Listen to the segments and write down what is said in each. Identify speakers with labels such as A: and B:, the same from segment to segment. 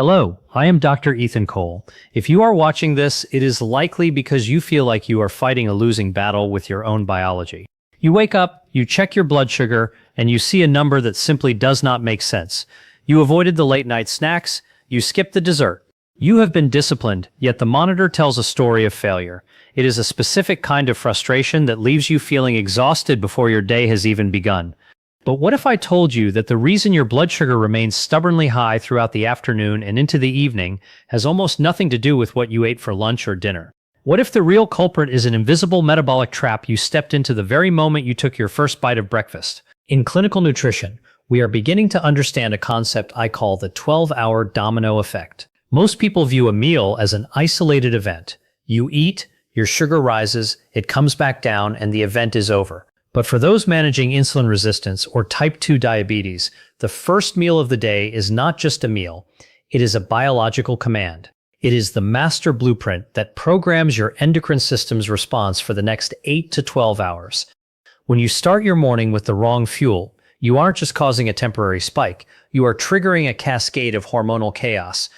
A: Hello, I am Dr. Ethan Cole. If you are watching this, it is likely because you feel like you are fighting a losing battle with your own biology. You wake up, you check your blood sugar, and you see a number that simply does not make sense. You avoided the late-night snacks, you skipped the dessert. You have been disciplined, yet the monitor tells a story of failure. It is a specific kind of frustration that leaves you feeling exhausted before your day has even begun. But what if I told you that the reason your blood sugar remains stubbornly high throughout the afternoon and into the evening has almost nothing to do with what you ate for lunch or dinner? What if the real culprit is an invisible metabolic trap you stepped into the very moment you took your first bite of breakfast? In clinical nutrition, we are beginning to understand a concept I call the 12-hour domino effect. Most people view a meal as an isolated event. You eat, your sugar rises, it comes back down, and the event is over. But for those managing insulin resistance or type 2 diabetes, the first meal of the day is not just a meal, it is a biological command. It is the master blueprint that programs your endocrine system's response for the next 8 to 12 hours. When you start your morning with the wrong fuel, you aren't just causing a temporary spike, you are triggering a cascade of hormonal chaos.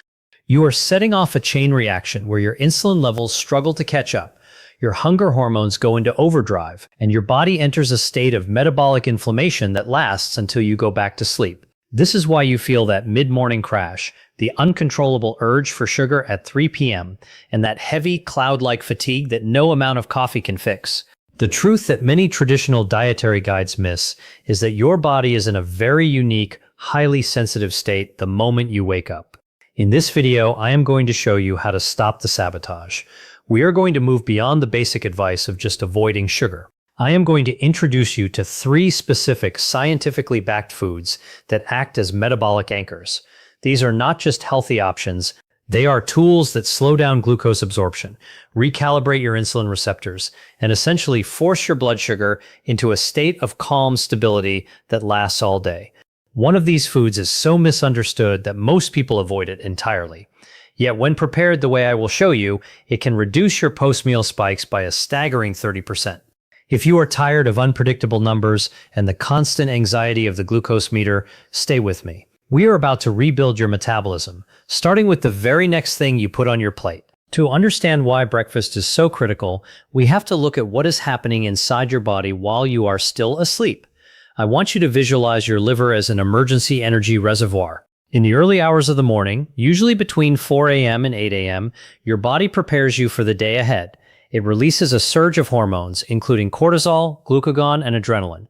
A: You are setting off a chain reaction where your insulin levels struggle to catch up. Your hunger hormones go into overdrive, and your body enters a state of metabolic inflammation that lasts until you go back to sleep. This is why you feel that mid-morning crash, the uncontrollable urge for sugar at 3 p.m., and that heavy, cloud-like fatigue that no amount of coffee can fix. The truth that many traditional dietary guides miss is that your body is in a very unique, highly sensitive state the moment you wake up. In this video, I am going to show you how to stop the sabotage. We are going to move beyond the basic advice of just avoiding sugar. I am going to introduce you to 3 specific scientifically backed foods that act as metabolic anchors. These are not just healthy options, they are tools that slow down glucose absorption, recalibrate your insulin receptors, and essentially force your blood sugar into a state of calm stability that lasts all day. One of these foods is so misunderstood that most people avoid it entirely. Yet when prepared the way I will show you, it can reduce your post-meal spikes by a staggering 30%. If you are tired of unpredictable numbers and the constant anxiety of the glucose meter, stay with me. We are about to rebuild your metabolism, starting with the very next thing you put on your plate. To understand why breakfast is so critical, we have to look at what is happening inside your body while you are still asleep. I want you to visualize your liver as an emergency energy reservoir. In the early hours of the morning, usually between 4 a.m. and 8 a.m., your body prepares you for the day ahead. It releases a surge of hormones, including cortisol, glucagon, and adrenaline.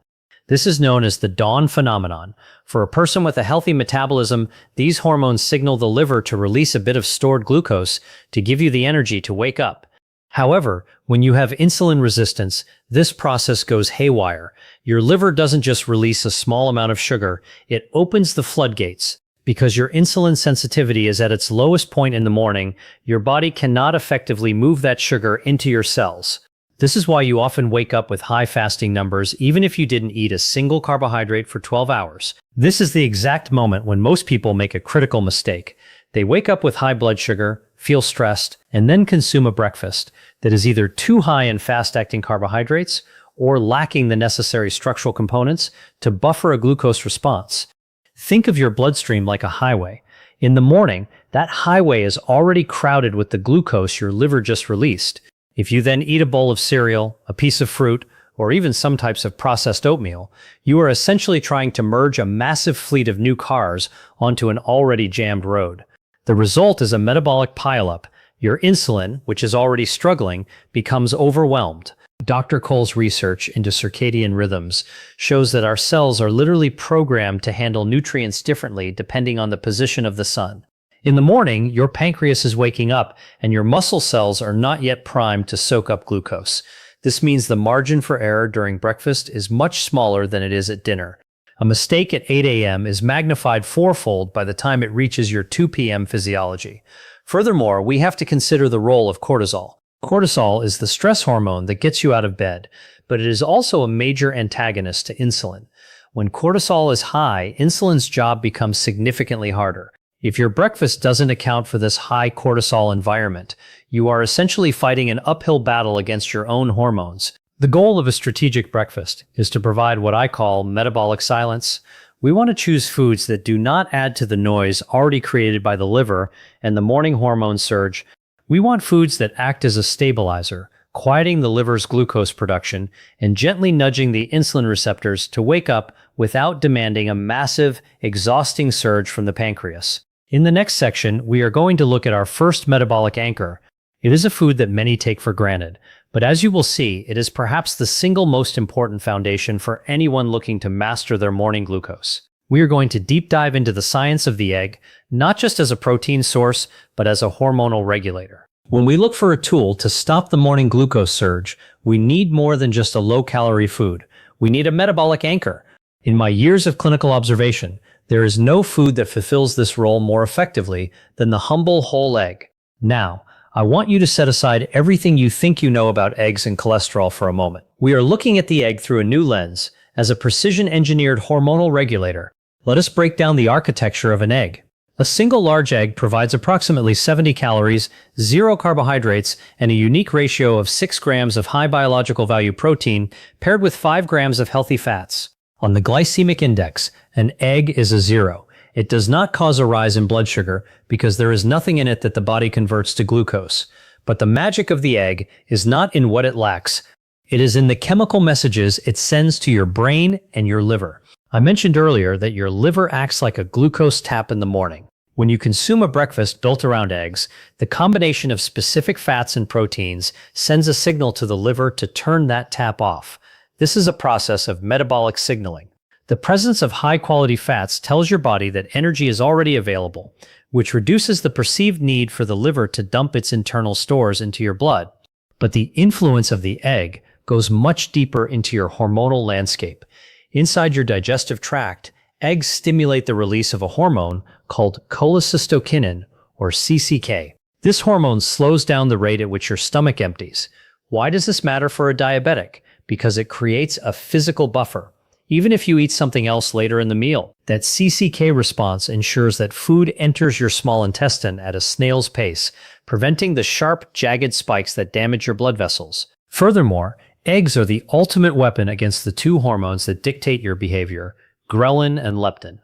A: This is known as the dawn phenomenon. For a person with a healthy metabolism, these hormones signal the liver to release a bit of stored glucose to give you the energy to wake up. However, when you have insulin resistance, this process goes haywire. Your liver doesn't just release a small amount of sugar, it opens the floodgates. Because your insulin sensitivity is at its lowest point in the morning, your body cannot effectively move that sugar into your cells. This is why you often wake up with high fasting numbers even if you didn't eat a single carbohydrate for 12 hours. This is the exact moment when most people make a critical mistake. They wake up with high blood sugar, feel stressed, and then consume a breakfast that is either too high in fast-acting carbohydrates or lacking the necessary structural components to buffer a glucose response. Think of your bloodstream like a highway. In the morning, that highway is already crowded with the glucose your liver just released. If you then eat a bowl of cereal, a piece of fruit, or even some types of processed oatmeal, you are essentially trying to merge a massive fleet of new cars onto an already jammed road. The result is a metabolic pileup. Your insulin, which is already struggling, becomes overwhelmed. Dr. Cole's research into circadian rhythms shows that our cells are literally programmed to handle nutrients differently depending on the position of the sun. In the morning, your pancreas is waking up and your muscle cells are not yet primed to soak up glucose. This means the margin for error during breakfast is much smaller than it is at dinner. A mistake at 8 a.m. is magnified fourfold by the time it reaches your 2 p.m. physiology. Furthermore, we have to consider the role of cortisol. Cortisol is the stress hormone that gets you out of bed, but it is also a major antagonist to insulin. When cortisol is high, insulin's job becomes significantly harder. If your breakfast doesn't account for this high cortisol environment, you are essentially fighting an uphill battle against your own hormones. The goal of a strategic breakfast is to provide what I call metabolic silence. We want to choose foods that do not add to the noise already created by the liver and the morning hormone surge. We want foods that act as a stabilizer, quieting the liver's glucose production and gently nudging the insulin receptors to wake up without demanding a massive, exhausting surge from the pancreas. In the next section, we are going to look at our first metabolic anchor. It is a food that many take for granted, but as you will see, it is perhaps the single most important foundation for anyone looking to master their morning glucose. We are going to deep dive into the science of the egg, not just as a protein source, but as a hormonal regulator. When we look for a tool to stop the morning glucose surge, we need more than just a low-calorie food. We need a metabolic anchor. In my years of clinical observation, there is no food that fulfills this role more effectively than the humble whole egg. Now, I want you to set aside everything you think you know about eggs and cholesterol for a moment. We are looking at the egg through a new lens, as a precision-engineered hormonal regulator. Let us break down the architecture of an egg. A single large egg provides approximately 70 calories, 0 carbohydrates, and a unique ratio of 6 grams of high biological value protein paired with 5 grams of healthy fats. On the glycemic index, an egg is a 0. It does not cause a rise in blood sugar because there is nothing in it that the body converts to glucose. But the magic of the egg is not in what it lacks. It is in the chemical messages it sends to your brain and your liver. I mentioned earlier that your liver acts like a glucose tap in the morning. When you consume a breakfast built around eggs, the combination of specific fats and proteins sends a signal to the liver to turn that tap off. This is a process of metabolic signaling. The presence of high-quality fats tells your body that energy is already available, which reduces the perceived need for the liver to dump its internal stores into your blood. But the influence of the egg goes much deeper into your hormonal landscape. Inside your digestive tract, eggs stimulate the release of a hormone called cholecystokinin, or CCK. This hormone slows down the rate at which your stomach empties. Why does this matter for a diabetic? Because it creates a physical buffer. Even if you eat something else later in the meal, that CCK response ensures that food enters your small intestine at a snail's pace, preventing the sharp, jagged spikes that damage your blood vessels. Furthermore, eggs are the ultimate weapon against the two hormones that dictate your behavior, ghrelin and leptin.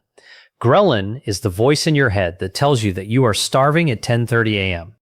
A: Ghrelin is the voice in your head that tells you that you are starving at 10:30 a.m.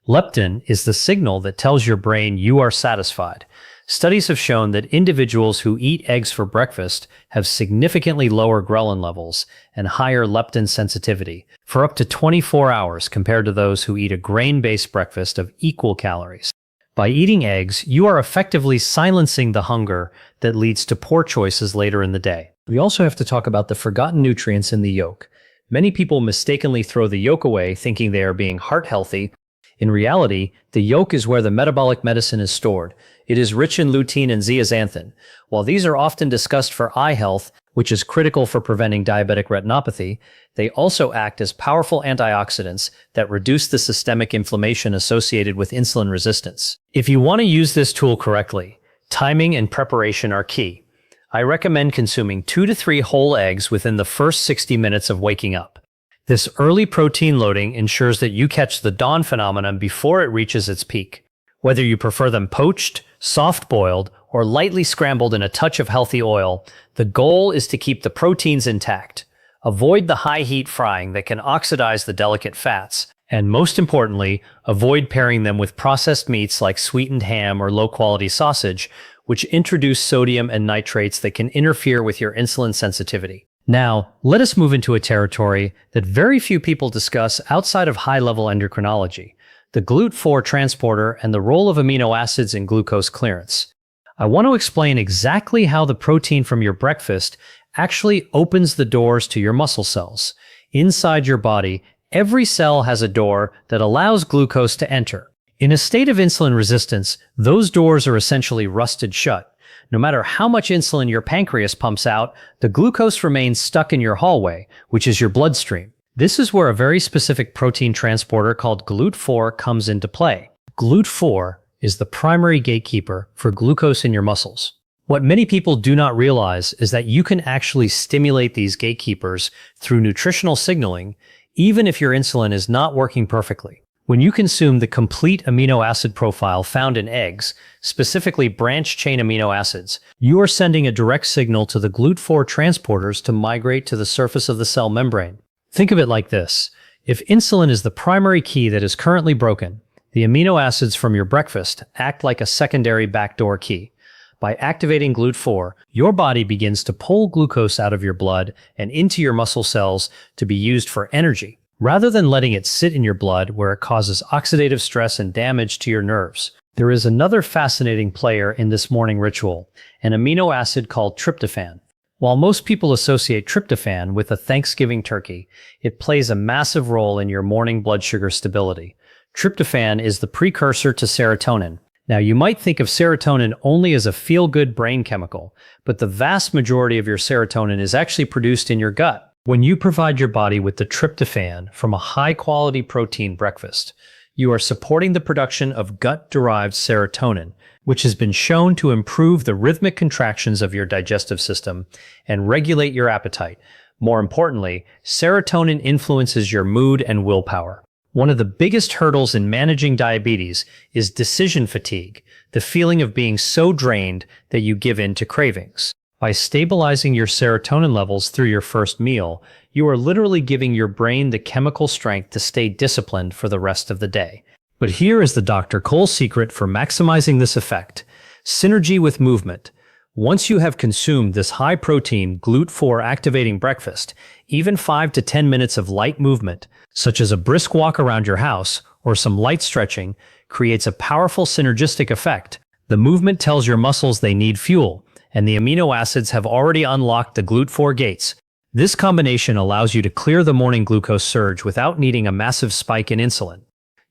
A: Leptin is the signal that tells your brain you are satisfied. Studies have shown that individuals who eat eggs for breakfast have significantly lower ghrelin levels and higher leptin sensitivity for up to 24 hours compared to those who eat a grain-based breakfast of equal calories. By eating eggs, you are effectively silencing the hunger that leads to poor choices later in the day. We also have to talk about the forgotten nutrients in the yolk. Many people mistakenly throw the yolk away thinking they are being heart healthy. In reality, the yolk is where the metabolic medicine is stored. It is rich in lutein and zeaxanthin. While these are often discussed for eye health, which is critical for preventing diabetic retinopathy, they also act as powerful antioxidants that reduce the systemic inflammation associated with insulin resistance. If you want to use this tool correctly, timing and preparation are key. I recommend consuming 2 to 3 whole eggs within the first 60 minutes of waking up. This early protein loading ensures that you catch the dawn phenomenon before it reaches its peak. Whether you prefer them poached, soft-boiled, or lightly scrambled in a touch of healthy oil, the goal is to keep the proteins intact. Avoid the high-heat frying that can oxidize the delicate fats, and most importantly, avoid pairing them with processed meats like sweetened ham or low-quality sausage, which introduce sodium and nitrates that can interfere with your insulin sensitivity. Now, let us move into a territory that very few people discuss outside of high-level endocrinology, the GLUT4 transporter and the role of amino acids in glucose clearance. I want to explain exactly how the protein from your breakfast actually opens the doors to your muscle cells. Inside your body, every cell has a door that allows glucose to enter. In a state of insulin resistance, those doors are essentially rusted shut. No matter how much insulin your pancreas pumps out, the glucose remains stuck in your hallway, which is your bloodstream. This is where a very specific protein transporter called GLUT4 comes into play. GLUT4 is the primary gatekeeper for glucose in your muscles. What many people do not realize is that you can actually stimulate these gatekeepers through nutritional signaling, even if your insulin is not working perfectly. When you consume the complete amino acid profile found in eggs, specifically branched-chain amino acids, you are sending a direct signal to the GLUT4 transporters to migrate to the surface of the cell membrane. Think of it like this. If insulin is the primary key that is currently broken, the amino acids from your breakfast act like a secondary backdoor key. By activating GLUT4, your body begins to pull glucose out of your blood and into your muscle cells to be used for energy, rather than letting it sit in your blood where it causes oxidative stress and damage to your nerves. There is another fascinating player in this morning ritual, an amino acid called tryptophan. While most people associate tryptophan with a Thanksgiving turkey, it plays a massive role in your morning blood sugar stability. Tryptophan is the precursor to serotonin. Now, you might think of serotonin only as a feel-good brain chemical, but the vast majority of your serotonin is actually produced in your gut. When you provide your body with the tryptophan from a high-quality protein breakfast, you are supporting the production of gut-derived serotonin, which has been shown to improve the rhythmic contractions of your digestive system and regulate your appetite. More importantly, serotonin influences your mood and willpower. One of the biggest hurdles in managing diabetes is decision fatigue, the feeling of being so drained that you give in to cravings. By stabilizing your serotonin levels through your first meal, you are literally giving your brain the chemical strength to stay disciplined for the rest of the day. But here is the Dr. Cole secret for maximizing this effect: synergy with movement. Once you have consumed this high-protein, GLUT4 activating breakfast, even 5 to 10 minutes of light movement, such as a brisk walk around your house or some light stretching, creates a powerful synergistic effect. The movement tells your muscles they need fuel, and the amino acids have already unlocked the GLUT4 gates. This combination allows you to clear the morning glucose surge without needing a massive spike in insulin.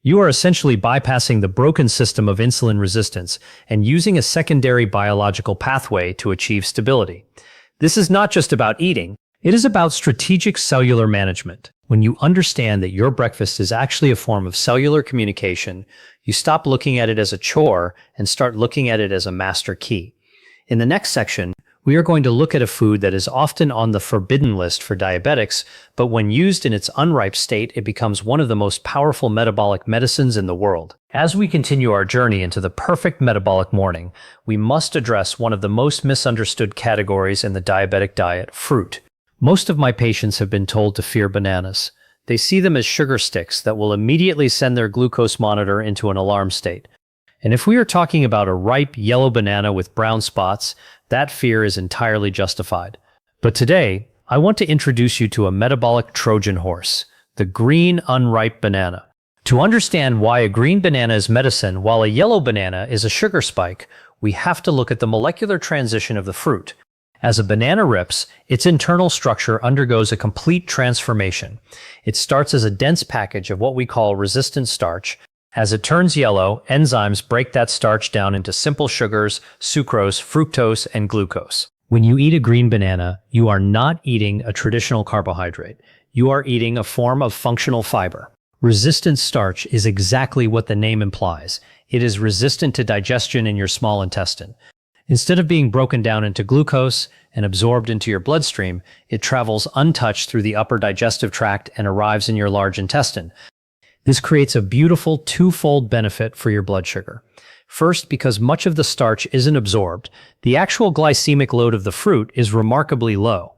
A: You are essentially bypassing the broken system of insulin resistance and using a secondary biological pathway to achieve stability. This is not just about eating, it is about strategic cellular management. When you understand that your breakfast is actually a form of cellular communication, you stop looking at it as a chore and start looking at it as a master key. In the next section, we are going to look at a food that is often on the forbidden list for diabetics, but when used in its unripe state, it becomes one of the most powerful metabolic medicines in the world. As we continue our journey into the perfect metabolic morning, we must address one of the most misunderstood categories in the diabetic diet: fruit. Most of my patients have been told to fear bananas. They see them as sugar sticks that will immediately send their glucose monitor into an alarm state. And if we are talking about a ripe yellow banana with brown spots, that fear is entirely justified. But today, I want to introduce you to a metabolic Trojan horse, the green unripe banana. To understand why a green banana is medicine while a yellow banana is a sugar spike, we have to look at the molecular transition of the fruit. As a banana rips, its internal structure undergoes a complete transformation. It starts as a dense package of what we call resistant starch. As it turns yellow, enzymes break that starch down into simple sugars, sucrose, fructose, and glucose. When you eat a green banana, you are not eating a traditional carbohydrate. You are eating a form of functional fiber. Resistant starch is exactly what the name implies. It is resistant to digestion in your small intestine. Instead of being broken down into glucose and absorbed into your bloodstream, it travels untouched through the upper digestive tract and arrives in your large intestine. This creates a beautiful twofold benefit for your blood sugar. First, because much of the starch isn't absorbed, the actual glycemic load of the fruit is remarkably low.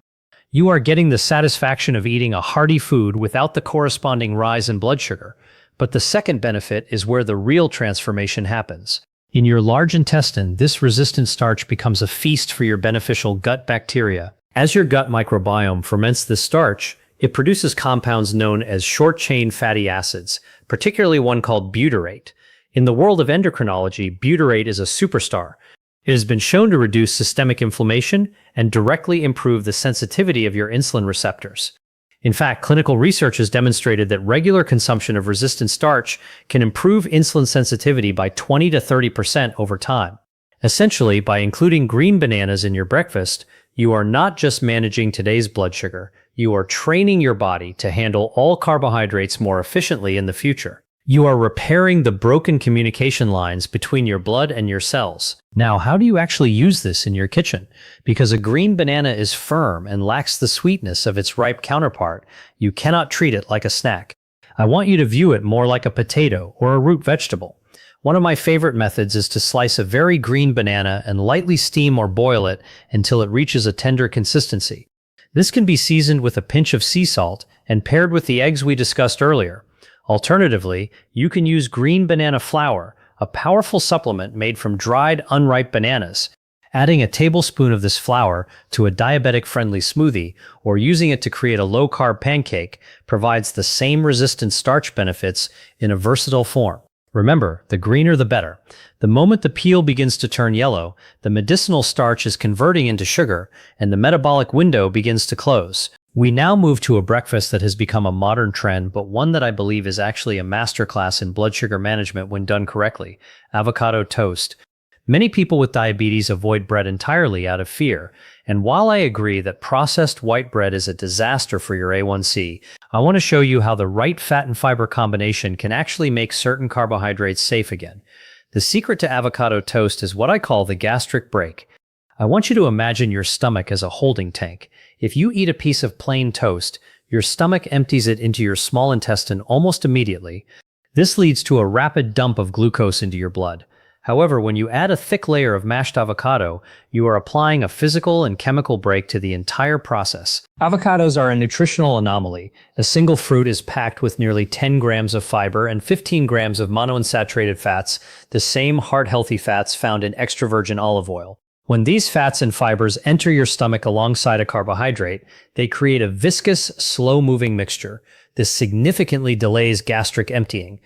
A: You are getting the satisfaction of eating a hearty food without the corresponding rise in blood sugar. But the second benefit is where the real transformation happens. In your large intestine, this resistant starch becomes a feast for your beneficial gut bacteria. As your gut microbiome ferments this starch, it produces compounds known as short-chain fatty acids, particularly one called butyrate. In the world of endocrinology, butyrate is a superstar. It has been shown to reduce systemic inflammation and directly improve the sensitivity of your insulin receptors. In fact, clinical research has demonstrated that regular consumption of resistant starch can improve insulin sensitivity by 20 to 30% over time. Essentially, by including green bananas in your breakfast, you are not just managing today's blood sugar, you are training your body to handle all carbohydrates more efficiently in the future. You are repairing the broken communication lines between your blood and your cells. Now, how do you actually use this in your kitchen? Because a green banana is firm and lacks the sweetness of its ripe counterpart, you cannot treat it like a snack. I want you to view it more like a potato or a root vegetable. One of my favorite methods is to slice a very green banana and lightly steam or boil it until it reaches a tender consistency. This can be seasoned with a pinch of sea salt and paired with the eggs we discussed earlier. Alternatively, you can use green banana flour, a powerful supplement made from dried, unripe bananas. Adding a tablespoon of this flour to a diabetic-friendly smoothie or using it to create a low-carb pancake provides the same resistant starch benefits in a versatile form. Remember, the greener the better. The moment the peel begins to turn yellow, the medicinal starch is converting into sugar, and the metabolic window begins to close. We now move to a breakfast that has become a modern trend, but one that I believe is actually a masterclass in blood sugar management when done correctly: avocado toast. Many people with diabetes avoid bread entirely out of fear, and while I agree that processed white bread is a disaster for your A1C, I want to show you how the right fat and fiber combination can actually make certain carbohydrates safe again. The secret to avocado toast is what I call the gastric break. I want you to imagine your stomach as a holding tank. If you eat a piece of plain toast, your stomach empties it into your small intestine almost immediately. This leads to a rapid dump of glucose into your blood. However, when you add a thick layer of mashed avocado, you are applying a physical and chemical break to the entire process. Avocados are a nutritional anomaly. A single fruit is packed with nearly 10 grams of fiber and 15 grams of monounsaturated fats, the same heart-healthy fats found in extra virgin olive oil. When these fats and fibers enter your stomach alongside a carbohydrate, they create a viscous, slow-moving mixture. This significantly delays gastric emptying.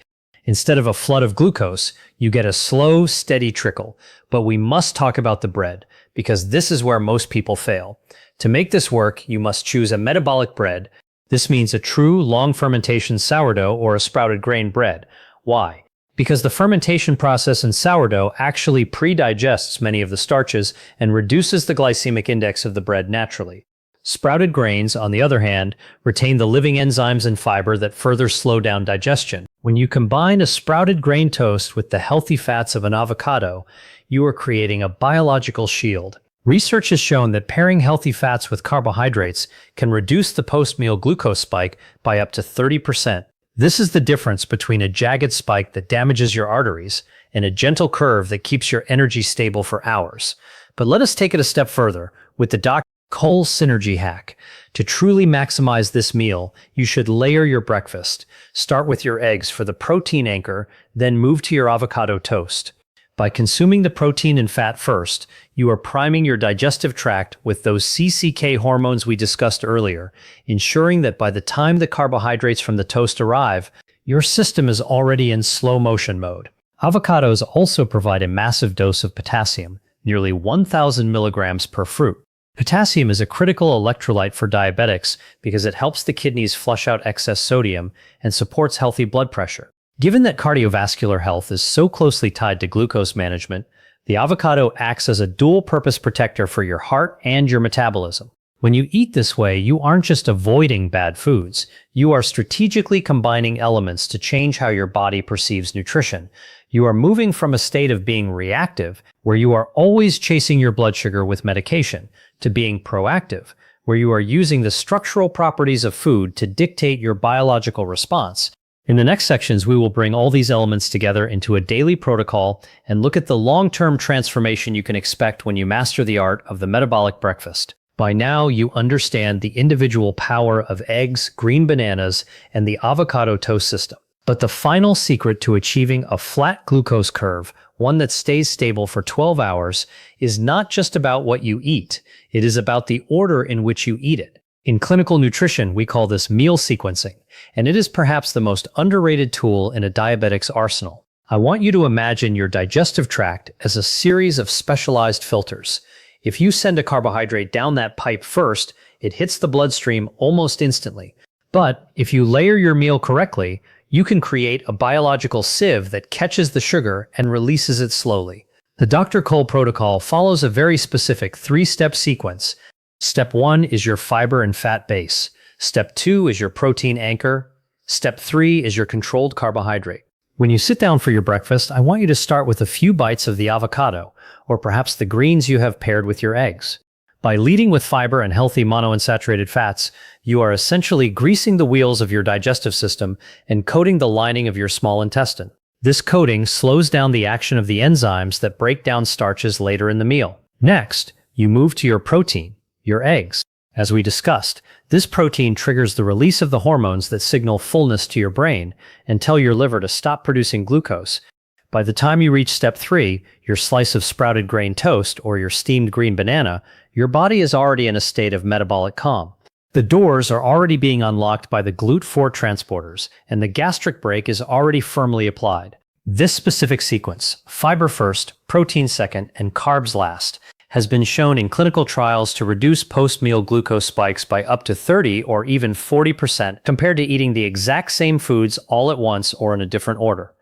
A: Instead of a flood of glucose, you get a slow, steady trickle. But we must talk about the bread, because this is where most people fail. To make this work, you must choose a metabolic bread. This means a true, long fermentation sourdough or a sprouted grain bread. Why? Because the fermentation process in sourdough actually pre-digests many of the starches and reduces the glycemic index of the bread naturally. Sprouted grains, on the other hand, retain the living enzymes and fiber that further slow down digestion. When you combine a sprouted grain toast with the healthy fats of an avocado, you are creating a biological shield. Research has shown that pairing healthy fats with carbohydrates can reduce the post-meal glucose spike by up to 30%. This is the difference between a jagged spike that damages your arteries and a gentle curve that keeps your energy stable for hours. But let us take it a step further with the Dr. Cole Synergy Hack. To truly maximize this meal, you should layer your breakfast. Start with your eggs for the protein anchor, then move to your avocado toast. By consuming the protein and fat first, you are priming your digestive tract with those CCK hormones we discussed earlier, ensuring that by the time the carbohydrates from the toast arrive, your system is already in slow motion mode. Avocados also provide a massive dose of potassium, nearly 1,000 milligrams per fruit. Potassium is a critical electrolyte for diabetics because it helps the kidneys flush out excess sodium and supports healthy blood pressure. Given that cardiovascular health is so closely tied to glucose management, the avocado acts as a dual-purpose protector for your heart and your metabolism. When you eat this way, you aren't just avoiding bad foods, you are strategically combining elements to change how your body perceives nutrition. You are moving from a state of being reactive, where you are always chasing your blood sugar with medication, to being proactive, where you are using the structural properties of food to dictate your biological response. In the next sections, we will bring all these elements together into a daily protocol and look at the long-term transformation you can expect when you master the art of the metabolic breakfast. By now, you understand the individual power of eggs, green bananas, and the avocado toast system. But the final secret to achieving a flat glucose curve, one that stays stable for 12 hours, is not just about what you eat. It is about the order in which you eat it. In clinical nutrition, we call this meal sequencing, and it is perhaps the most underrated tool in a diabetic's arsenal. I want you to imagine your digestive tract as a series of specialized filters. If you send a carbohydrate down that pipe first, it hits the bloodstream almost instantly. But if you layer your meal correctly, you can create a biological sieve that catches the sugar and releases it slowly. The Dr. Cole protocol follows a very specific 3-step sequence. Step 1 is your fiber and fat base. Step 2 is your protein anchor. Step 3 is your controlled carbohydrate. When you sit down for your breakfast, I want you to start with a few bites of the avocado, or perhaps the greens you have paired with your eggs. By leading with fiber and healthy monounsaturated fats, you are essentially greasing the wheels of your digestive system and coating the lining of your small intestine. This coating slows down the action of the enzymes that break down starches later in the meal. Next, you move to your protein, your eggs. As we discussed, this protein triggers the release of the hormones that signal fullness to your brain and tell your liver to stop producing glucose. By the time you reach step 3, your slice of sprouted grain toast or your steamed green banana, your body is already in a state of metabolic calm. The doors are already being unlocked by the GLUT4 transporters, and the gastric brake is already firmly applied. This specific sequence, fiber first, protein second, and carbs last, has been shown in clinical trials to reduce post-meal glucose spikes by up to 30 or even 40% compared to eating the exact same foods all at once or in a different order.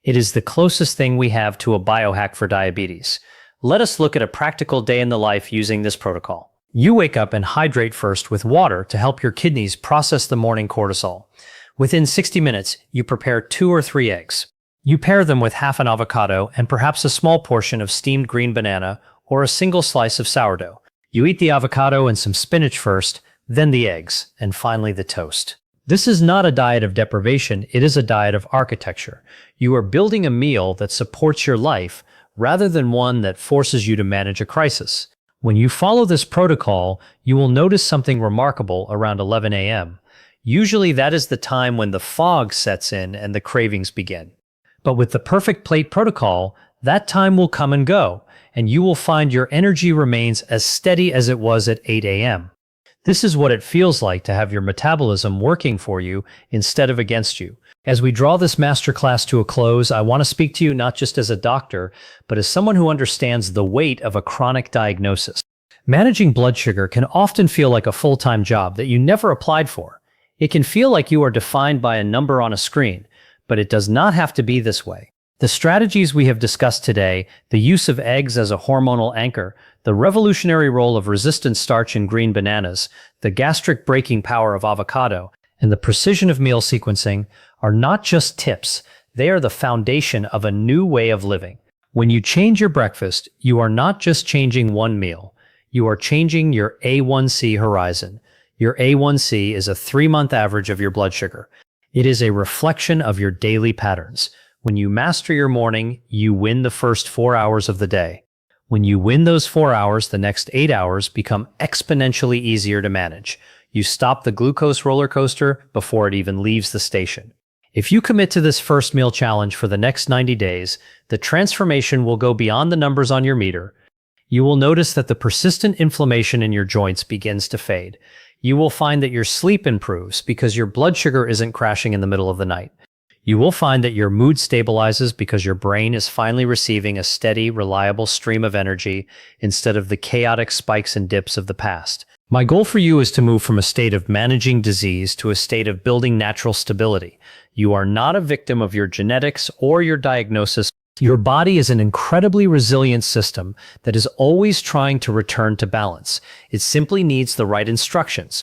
A: It is the closest thing we have to a biohack for diabetes. Let us look at a practical day in the life using this protocol. You wake up and hydrate first with water to help your kidneys process the morning cortisol. Within 60 minutes, you prepare 2 or 3 eggs. You pair them with half an avocado and perhaps a small portion of steamed green banana or a single slice of sourdough. You eat the avocado and some spinach first, then the eggs, and finally the toast. This is not a diet of deprivation, it is a diet of architecture. You are building a meal that supports your life rather than one that forces you to manage a crisis. When you follow this protocol, you will notice something remarkable around 11 a.m. Usually that is the time when the fog sets in and the cravings begin. But with the perfect plate protocol, that time will come and go, and you will find your energy remains as steady as it was at 8 a.m. This is what it feels like to have your metabolism working for you instead of against you. As we draw this masterclass to a close, I want to speak to you not just as a doctor, but as someone who understands the weight of a chronic diagnosis. Managing blood sugar can often feel like a full-time job that you never applied for. It can feel like you are defined by a number on a screen, but it does not have to be this way. The strategies we have discussed today, the use of eggs as a hormonal anchor, the revolutionary role of resistant starch in green bananas, the gastric braking power of avocado, and the precision of meal sequencing are not just tips, they are the foundation of a new way of living. When you change your breakfast, you are not just changing one meal, you are changing your A1C horizon. Your A1C is a 3-month average of your blood sugar. It is a reflection of your daily patterns. When you master your morning, you win the first 4 hours of the day. When you win those 4 hours, the next 8 hours become exponentially easier to manage. You stop the glucose roller coaster before it even leaves the station. If you commit to this first meal challenge for the next 90 days, the transformation will go beyond the numbers on your meter. You will notice that the persistent inflammation in your joints begins to fade. You will find that your sleep improves because your blood sugar isn't crashing in the middle of the night. You will find that your mood stabilizes because your brain is finally receiving a steady, reliable stream of energy instead of the chaotic spikes and dips of the past. My goal for you is to move from a state of managing disease to a state of building natural stability. You are not a victim of your genetics or your diagnosis. Your body is an incredibly resilient system that is always trying to return to balance. It simply needs the right instructions.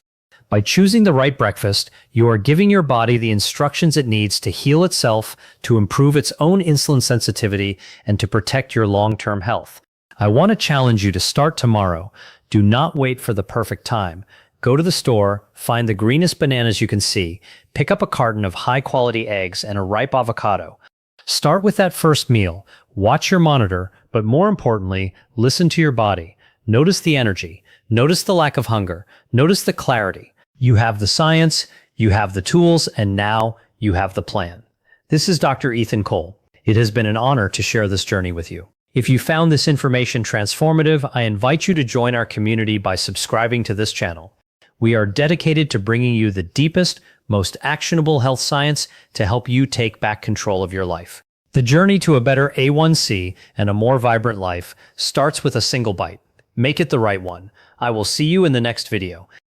A: By choosing the right breakfast, you are giving your body the instructions it needs to heal itself, to improve its own insulin sensitivity, and to protect your long-term health. I want to challenge you to start tomorrow. Do not wait for the perfect time. Go to the store, find the greenest bananas you can see, pick up a carton of high-quality eggs and a ripe avocado. Start with that first meal, watch your monitor, but more importantly, listen to your body. Notice the energy, notice the lack of hunger, notice the clarity. You have the science, you have the tools, and now you have the plan. This is Dr. Ethan Cole. It has been an honor to share this journey with you. If you found this information transformative, I invite you to join our community by subscribing to this channel. We are dedicated to bringing you the deepest, most actionable health science to help you take back control of your life. The journey to a better A1C and a more vibrant life starts with a single bite. Make it the right one. I will see you in the next video.